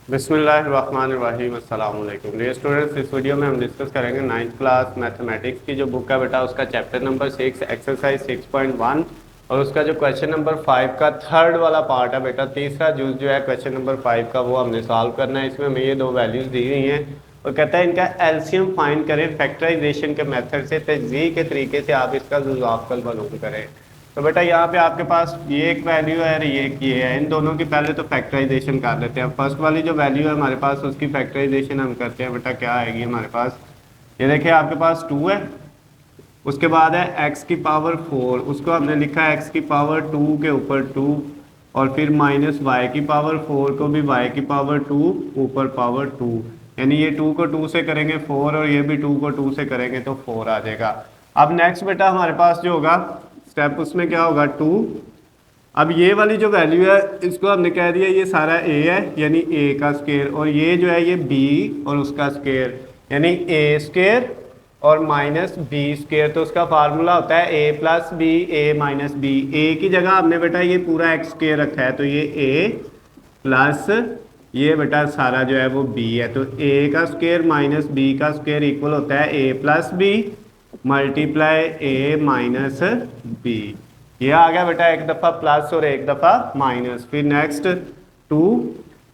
बिस्मिल्लाहिर्रहमानिर्रहीम अस्सलाम वालेकुम डियर स्टूडेंट्स। इस वीडियो में हम डिस्कस करेंगे 9th क्लास मैथमेटिक्स की जो बुक है बेटा उसका चैप्टर नंबर 6 एक्सरसाइज 6.1 और उसका जो क्वेश्चन नंबर 5 का थर्ड वाला पार्ट है बेटा। तीसरा जूस जो है क्वेश्चन नंबर 5 का वो हमने सॉल्व करना है। इसमें हमें ये दो वैल्यूज दी हुई हैं और कहता है इनका एलसीएम फाइंड करें फैक्टराइजेशन के मेथड से, तजज़ीह के तरीके से आप इसका जुज़ाफ़ मालूम करें। तो बेटा यहाँ पे आपके पास ये एक वैल्यू है और ये है। इन दोनों की पहले तो फैक्टराइजेशन कर लेते हैं। फर्स्ट वाली जो वैल्यू है हमारे पास उसकी फैक्टराइजेशन हम करते हैं। बेटा क्या आएगी हमारे पास, ये देखिए आपके पास 2 है, उसके बाद है x की पावर 4, उसको हमने लिखा है x की पावर 2 के ऊपर 2 और फिर माइनस y की पावर 4 को भी y की पावर 2 ऊपर पावर 2, यानी ये 2 को 2 से करेंगे 4 और ये भी 2 को 2 से करेंगे तो 4 आ जाएगा। अब नेक्स्ट बेटा हमारे पास जो होगा स्टेप उसमें क्या होगा 2। अब ये वाली जो वैल्यू है इसको हमने कह दिया ये सारा a है यानी a का स्क्वायर और ये जो है ये b और उसका स्क्वायर यानी a स्क्वायर और माइनस बी स्क्वायर। तो उसका फार्मूला होता है a plus B A minus B. A की जगह हमने बेटा ये पूरा एक्स स्क्वायर रखा है तो ये a प्लस ये बेटा सारा जो है वो b है। तो a का स्क्वायर माइनस b का स्क्वायर इक्वल होता है a plus b multiply a minus b। ये आ गया बेटा एक दफ़ा प्लस और एक दफ़ा माइनस। फिर नेक्स्ट 2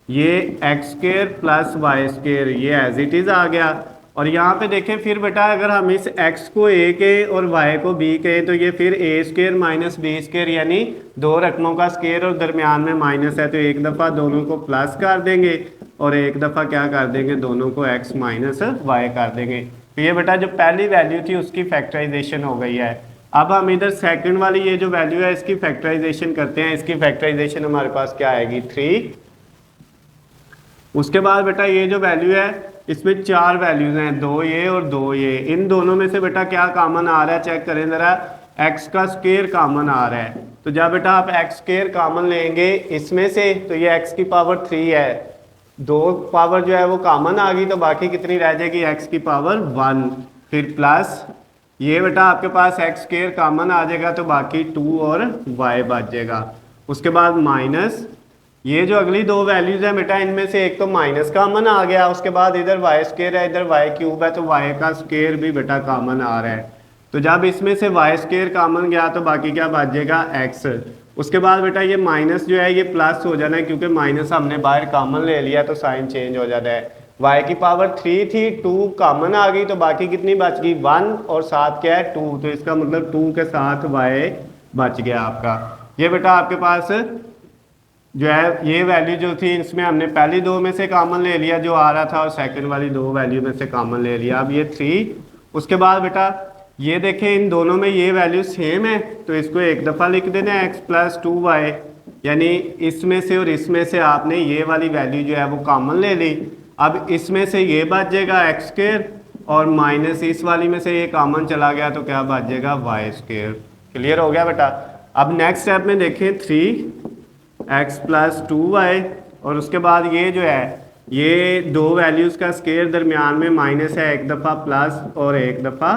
ये x square plus y square ये एज इट इज़ आ गया। और यहाँ पे देखें फिर बेटा अगर हम इस x को a के और y को b कहें तो ये फिर a square minus B square यानी दो रकमों का स्क्वायर और दरमियान में माइनस है तो एक दफ़ा दोनों को प्लस कर देंगे और एक दफ़ा क्या कर देंगे दोनों को x माइनस y कर देंगे। तो ये बेटा जो पहली वैल्यू थी उसकी फैक्टराइजेशन हो गई है। अब हम इधर सेकंड वाली ये जो वैल्यू है इसकी फैक्टराइजेशन करते हैं। इसकी फैक्टराइजेशन हमारे पास क्या आएगी 3। उसके बाद बेटा ये जो वैल्यू है इसमें 4 वैल्यूज हैं, 2 ये और 2 ये। इन दोनों में से बेटा क्या कॉमन आ रहा है चेक करें ज़रा, x का स्क्वायर कॉमन आ रहा है। तो जब बेटा आप x स्क्वायर कॉमन लेंगे इसमें से तो ये x की पावर 3 है, 2 पावर जो है वो कॉमन आ गई तो बाकी कितनी रह जाएगी x की पावर 1। फिर प्लस ये बेटा आपके पास एक्स स्क्वायर कॉमन आ जाएगा तो बाकी 2 और y बच जाएगा। उसके बाद माइनस ये जो अगली दो वैल्यूज है बेटा इनमें से एक तो माइनस कॉमन आ गया, उसके बाद इधर y स्क्वायर है इधर y क्यूब है तो y का स्क्वायर भी बेटा कॉमन आ रहा है। तो जब इसमें से y स्क्वायर कॉमन गया तो बाकी क्या बच जाएगा x। उसके बाद बेटा ये माइनस जो है ये प्लस हो जाना है क्योंकि माइनस हमने बाहर कॉमन ले लिया तो साइन चेंज हो जाता है। y की पावर 3 थी 2 कॉमन आ गई तो बाकी कितनी बच गई 1 और साथ क्या है 2, तो इसका मतलब 2 के साथ y बच गया आपका। ये बेटा आपके पास जो है ये वैल्यू जो थी इसमें हमने पहली दो में से कॉमन ले लिया जो आ रहा था और सेकंड वाली दो वैल्यू में से कॉमन ले लिया। अब ये 3 उसके बाद बेटा ये देखें इन दोनों में ये वैल्यू सेम है तो इसको एक दफ़ा लिख देना है x प्लस 2y, यानी इसमें से और इसमें से आपने ये वाली वैल्यू जो है वो कॉमन ले ली। अब इसमें से ये बच जाएगा एक्स स्क्वायर और माइनस इस वाली में से ये कॉमन चला गया तो क्या बच जाएगा वाई स्क्वायर। क्लियर हो गया बेटा। अब नेक्स्ट स्टेप में देखें 3x प्लस 2y और उसके बाद ये जो है ये दो वैल्यूज़ का स्क्वायर दरमियान में माइनस है, एक दफ़ा प्लस और एक दफ़ा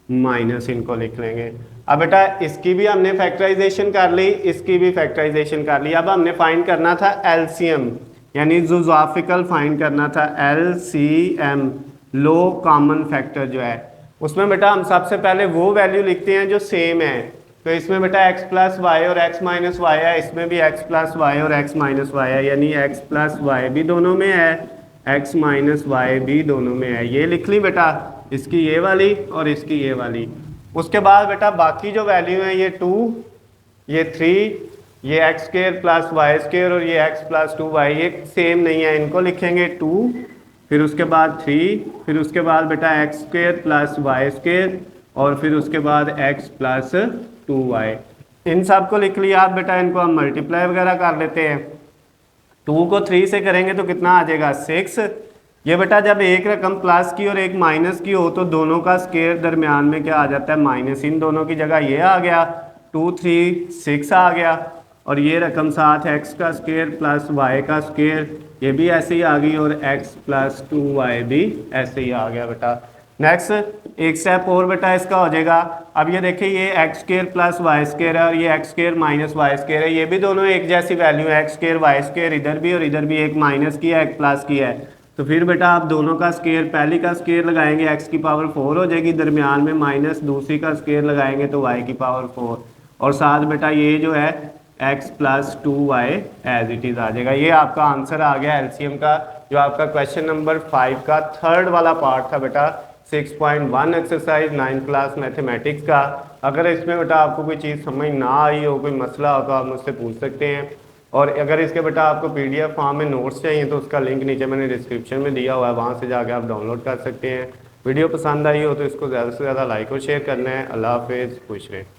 माइनस, इनको लिख लेंगे। अब बेटा इसकी भी हमने फैक्टराइजेशन कर ली, इसकी भी फैक्टराइजेशन कर ली। अब हमने फाइंड करना था एलसीएम यानी जुज़ाफिकल फाइंड करना था, एलसीएम लो कॉमन फैक्टर जो है उसमें बेटा हम सबसे पहले वो वैल्यू लिखते हैं जो सेम है। तो इसमें बेटा x प्लस वाई और x माइनस वाई है, इसमें भी x प्लस वाई और x माइनस वाई है, यानी x प्लस वाई भी दोनों में है x माइनस वाई भी दोनों में है। ये लिख ली बेटा इसकी ये वाली और इसकी ये वाली। उसके बाद बेटा बाकी जो वैल्यू है ये 2 ये 3 ये x square plus y square और ये x प्लस 2y ये सेम नहीं है, इनको लिखेंगे 2 फिर उसके बाद 3 फिर उसके बाद बेटा x square plus y square और फिर उसके बाद x प्लस 2y। इन सब को लिख लिया। आप बेटा इनको हम मल्टीप्लाई वगैरह कर लेते हैं। 2 को 3 से करेंगे तो कितना आ जाएगा 6। ये बेटा जब एक रकम प्लस की और एक माइनस की हो तो दोनों का स्क्वायर दरमियान में क्या आ जाता है माइनस, इन दोनों की जगह ये आ गया 2 3 6 आ गया और ये रकम साथ x का स्क्वायर प्लस y का स्क्वायर ये भी ऐसे ही आ गई और x प्लस 2y भी ऐसे ही आ गया बेटा। नेक्स्ट एक स्टेप और बेटा इसका हो जाएगा। अब ये देखिए ये x square plus y square है और ये x square minus y square है, ये भी दोनों एक जैसी वैल्यू है, एक्स स्केयर वाई स्केयर इधर भी और इधर भी, एक माइनस की है एक प्लस की है। तो फिर बेटा आप दोनों का स्केयर, पहली का स्केयर लगाएंगे एक्स की पावर 4 हो जाएगी, दरमियान में माइनस, दूसरी का स्केयर लगाएंगे तो वाई की पावर 4, और साथ बेटा ये जो है x plus 2y as it is आ जाएगा। ये आपका आंसर आ गया एलसीएम का, जो आपका क्वेश्चन नंबर 5 का थर्ड वाला पार्ट था बेटा, 6.1 एक्सरसाइज 9th क्लास मैथमेटिक्स का। अगर इसमें बेटा आपको कोई चीज़ समझ ना आई हो, कोई मसला हो, तो आप मुझसे पूछ सकते हैं। और अगर इसके बेटा आपको पीडीएफ फॉर्म में नोट्स चाहिए तो उसका लिंक नीचे मैंने डिस्क्रिप्शन में दिया हुआ है, वहाँ से जाकर आप डाउनलोड कर सकते हैं। वीडियो पसंद आई हो तो इसको ज़्यादा से ज़्यादा लाइक और शेयर करना है। अल्लाह हाफिज़, खुश रहें।